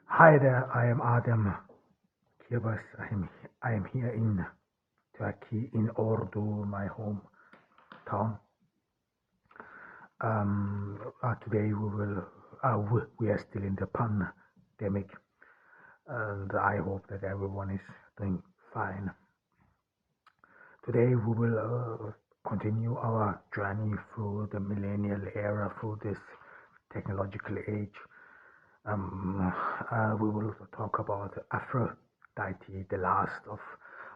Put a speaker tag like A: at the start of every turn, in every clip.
A: Hi there, I am Adam Kirbas. I am here in Turkey, in Ordu, my hometown. Today we are still in the pandemic, and I hope that everyone is doing fine. Today we will continue our journey through the millennial era, through this technological age. Um, we will talk about Aphrodite, the last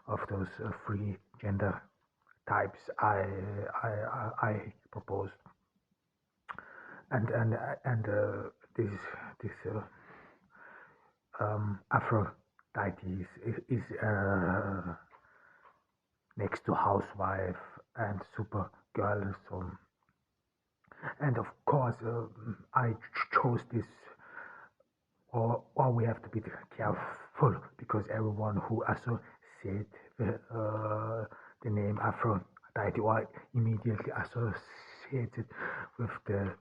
A: of those three gender types I proposed, and this Aphrodite is next to housewife and supergirl. So, and of course, I chose this, or we have to be careful because everyone who associates the name Aphrodite or immediately associated with the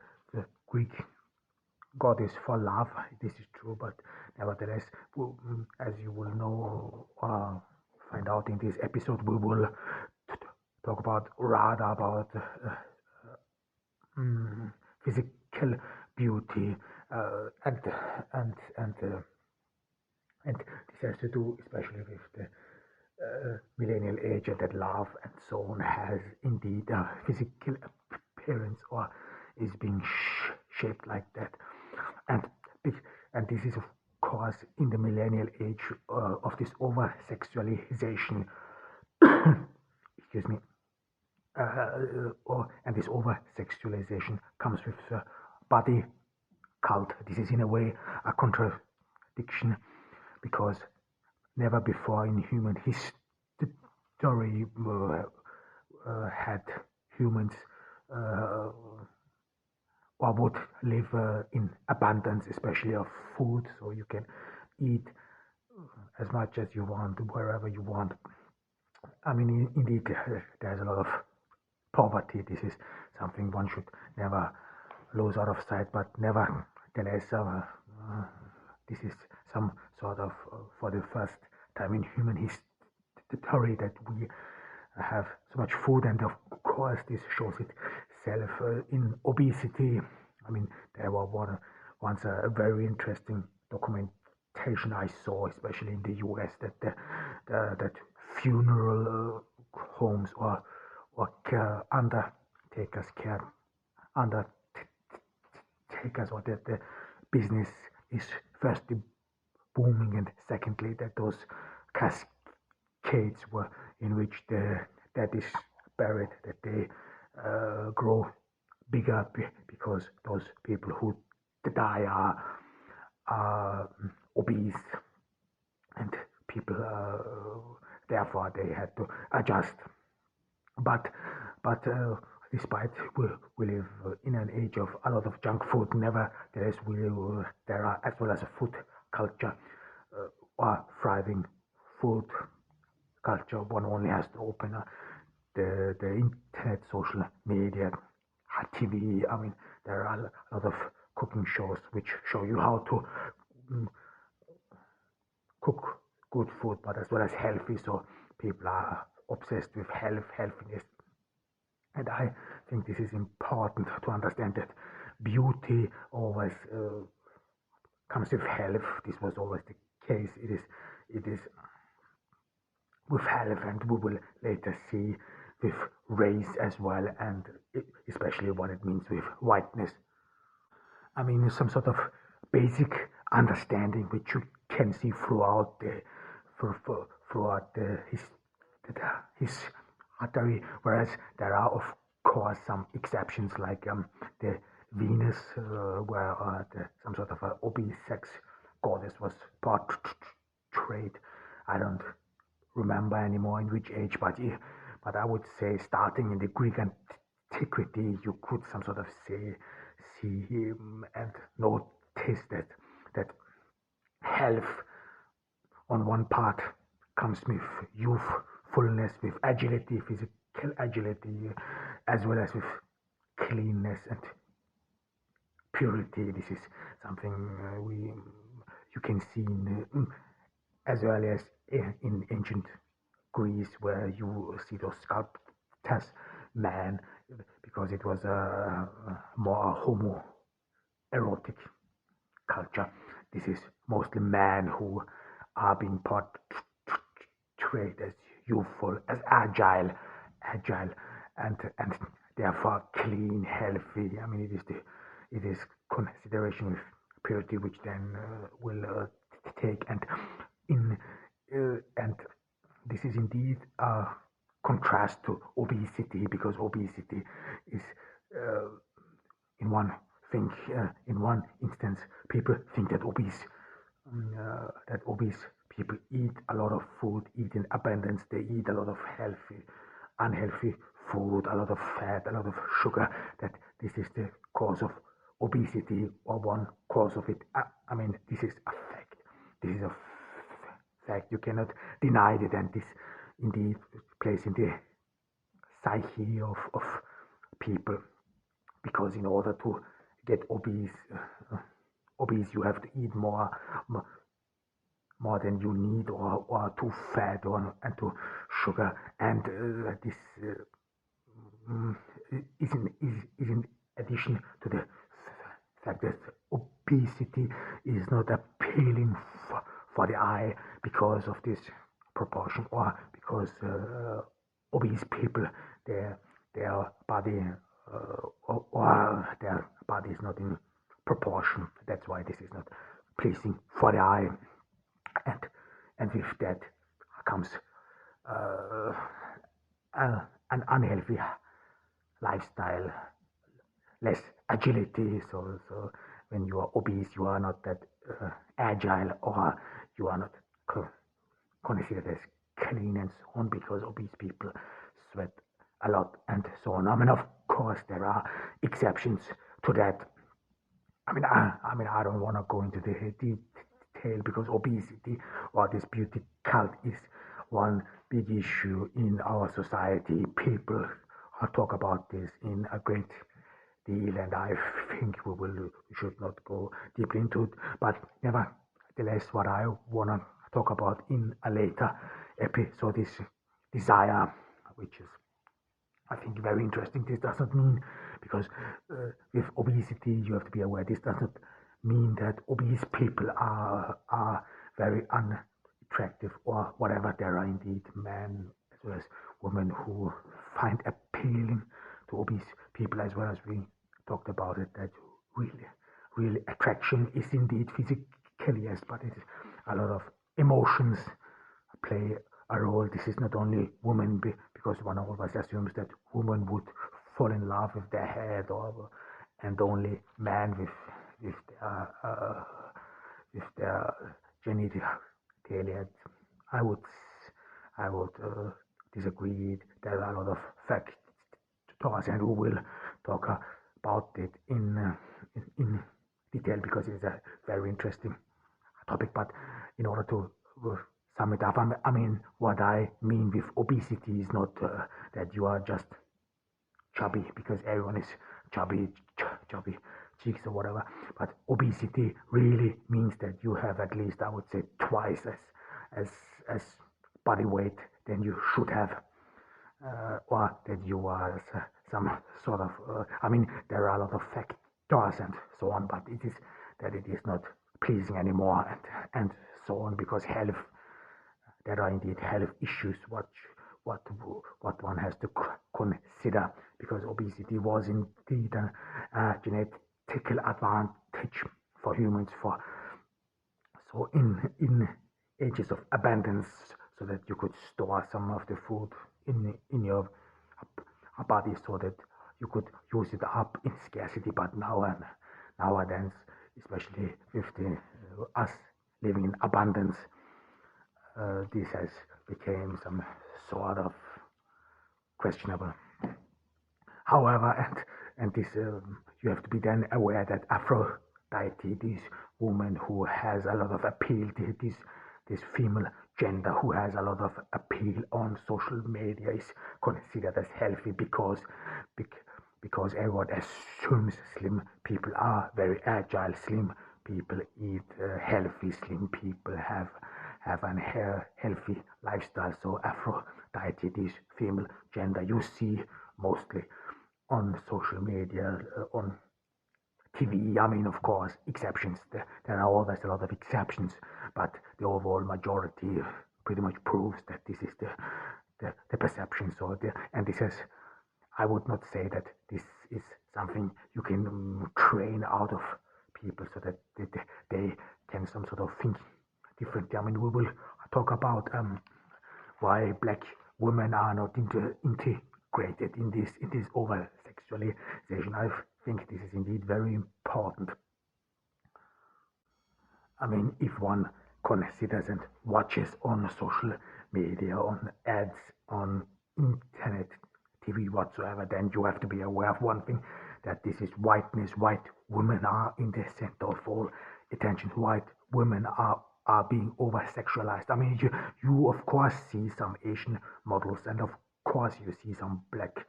A: Greek goddess for love. This is true, but nevertheless, as you will know, find out in this episode, we will talk about rather about physical beauty, and and and uh, and this has to do especially with the millennial age, that love and so on has indeed a physical appearance or is being shaped like that, and and this is of course in the millennial age of this over sexualization. Excuse me. And this over sexualization comes with body cult. This is in a way a contradiction because never before in human history had humans uh, or would live in abundance, especially of food, so you can eat as much as you want, wherever you want. I mean, indeed, there's a lot of poverty. This is something one should never lose out of sight, but nevertheless, this is some sort of, for the first time in human history, that we have so much food, and of course, this shows itself in obesity. I mean, there was once a very interesting documentation I saw, especially in the US, that that funeral homes or undertakers care undertakers, or that the business is firstly booming, and secondly that those cascades were in which the dead is buried, that they grow bigger because those people who die are obese, and people therefore they had to adjust. But but despite we live in an age of a lot of junk food, nevertheless there are, as well as a food culture or thriving food culture. One only has to open the internet, social media, TV. I mean, there are a lot of cooking shows which show you how to mm, cook good food, but as well as healthy. So people are obsessed with healthiness. And I think this is important to understand that beauty always comes with health. This was always the case. It is with health, and we will later see with race as well, and especially what it means with whiteness. I mean, some sort of basic understanding which you can see throughout throughout his artery, whereas there are of course some exceptions like the Venus, where some sort of a obese sex goddess was portrayed. I don't remember anymore in which age, but I would say starting in the Greek antiquity, you could some sort of see him and notice that health on one part comes with youthfulness, with agility, physical agility, as well as with cleanness and purity. This is something we you can see as early as in ancient Greece, where you see those sculptors, man, because it was a more homoerotic culture. This is mostly men who are being portrayed as youthful, as agile, and therefore clean, healthy. I mean, it is consideration of purity, which then will take in and this is indeed a contrast to obesity, because obesity is uh, in one in one instance, people think that obese people eat a lot of food, eat in abundance. They eat a lot of unhealthy food, a lot of fat, a lot of sugar. That this is the cause of obesity, or one cause of it. I mean, this is a fact. This is a fact. You cannot deny it, and this indeed plays in the psyche of people, because in order to get obese, you have to eat more than you need, or too fat, and too sugar, and this mm, is in addition to the fact that obesity is not appealing for the eye because of this proportion, or because obese people, their their body or their body is not in proportion. That's why this is not pleasing for the eye, and with that comes uh, an unhealthy lifestyle, less agility. So when you are obese, you are not that agile, or you are not considered as clean and so on, because obese people sweat a lot and so on. I mean, of course, there are exceptions to that. I don't want to go into the detail, because obesity, or this beauty cult, is one big issue in our society. People talk about this in a great deal, and I think we should not go deeply into it. But nevertheless, what I want to talk about in a later episode is desire, which is, I think, very interesting. This does not mean, because with obesity, you have to be aware, this does not mean that obese people are very unattractive or whatever. There are indeed men as well as women who find appealing to obese people, as well as we talked about it, that really attraction is indeed physically, yes, but it is a lot of emotions play a role. This is not only women, because one always assumes that women would fall in love with their head, and only men with their genitalia. I would I would disagree. There are a lot of factors, and we will talk about it in detail, because it's a very interesting topic. But in order to sum it up, I mean, what I mean with obesity is not that you are just chubby, because everyone is chubby cheeks or whatever. But obesity really means that you have at least, I would say, twice as as body weight than you should have, or that you are some sort of. I mean, there are a lot of factors and so on, but it is that it is not pleasing anymore, and so on, because health, there are indeed health issues what what one has to consider, because obesity was indeed a genetical advantage for humans, for so in ages of abundance, so that you could store some of the food in your body, so that you could use it up in scarcity. But nowadays, especially with us living in abundance, this has become some sort of questionable. However, and this you have to be then aware that Aphrodite, this woman who has a lot of appeal, this female gender who has a lot of appeal on social media, is considered as healthy, because everyone assumes slim people are very agile, slim people eat healthy, slim people have an healthy lifestyle. So Aphrodite, this female gender, you see mostly on social media, on TV. I mean, of course, exceptions. There are always a lot of exceptions, but the overall majority pretty much proves that this is the perception. So, and this is, I would not say that this is something you can train out of people so that they can some sort of think differently. I mean, we will talk about why black women are not integrated in this over sexualization. I think this is indeed very important. I mean, if one considers and watches on social media, on ads, on internet, TV, whatsoever, then you have to be aware of one thing, that this is whiteness. White women are in the center of all attention. White women are being over sexualized. I mean, you of course see some Asian models, and of course you see some black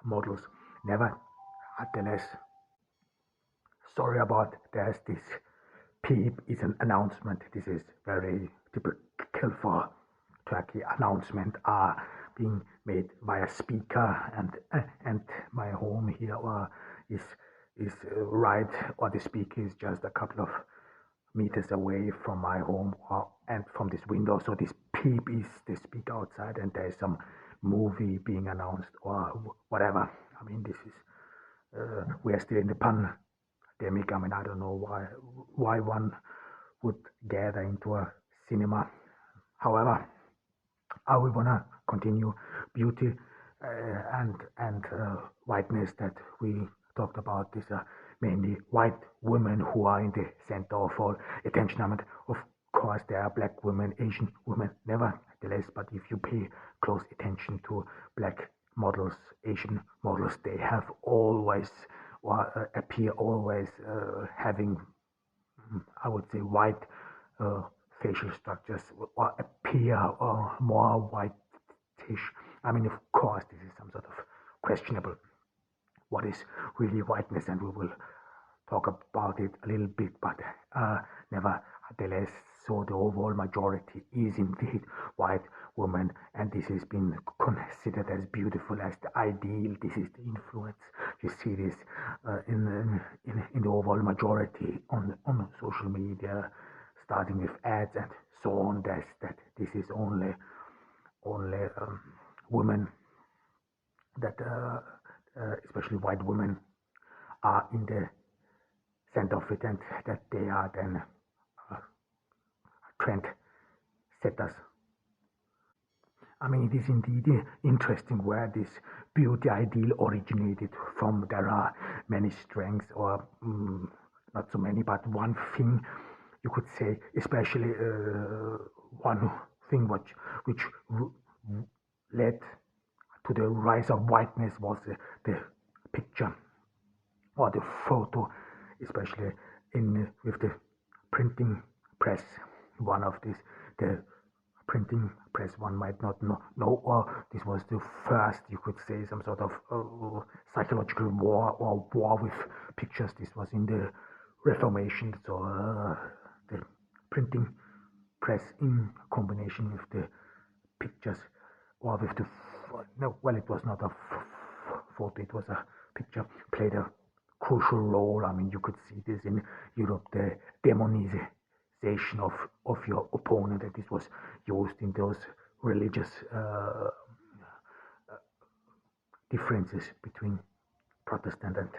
A: models. Nevertheless, sorry about there's this peep is an announcement. This is very typical for Turkey. Announcement are being made via speaker, and my home here is right, or the speaker is just a couple of meters away from my home and from this window. So this peep is the speaker outside, and there is some movie being announced or whatever. I mean, this is we are still in the pandemic. I mean, I don't know why one would gather into a cinema. However, I will wanna continue beauty and whiteness that we talked about. These are mainly white women who are in the center of all attention. I mean, of course, there are black women, Asian women, nevertheless. But if you pay close attention to black models, Asian models, they have always or appear always having, I would say, white facial structures, or appear more whitish. I mean, of course, this is some sort of questionable what is really whiteness, and we will talk about it a little bit, but nevertheless, so the overall majority is indeed white women, and this has been considered as beautiful, as the ideal. This is the influence. You see this in the overall majority on social media, starting with ads and so on. That this is only women that, especially white women, are in the center of it, and that they are then trend setters. I mean, it is indeed interesting where this beauty ideal originated from. There are many strengths, or not so many, but one thing you could say, especially one thing which led to the rise of whiteness was the picture or the photo, especially in with the printing press. One of these, the printing press, one might not know, or this was the first, you could say, some sort of psychological war, or war with pictures. This was in the Reformation. So the printing press, in combination with the pictures, or with the no, well, it was not a photo, it was a picture, played a crucial role. I mean, you could see this in Europe, the demonization of your opponent, that this was used in those religious differences between Protestant and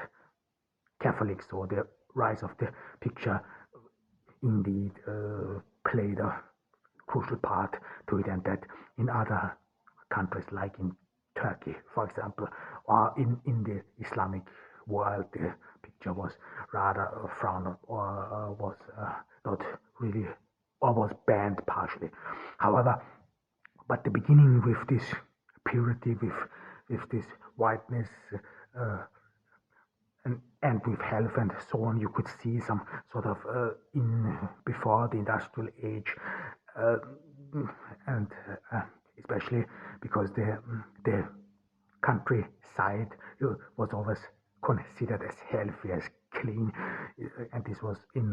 A: Catholics. So the rise of the picture indeed played a crucial part to it, and that in other countries, like in Turkey, for example, or in the Islamic world, the picture was rather frowned, or was not really, or was banned partially. However, but the beginning with this purity, with this whiteness, and with health and so on, you could see some sort of in before the industrial age, and especially because the countryside was always considered as healthy, as clean, and this was in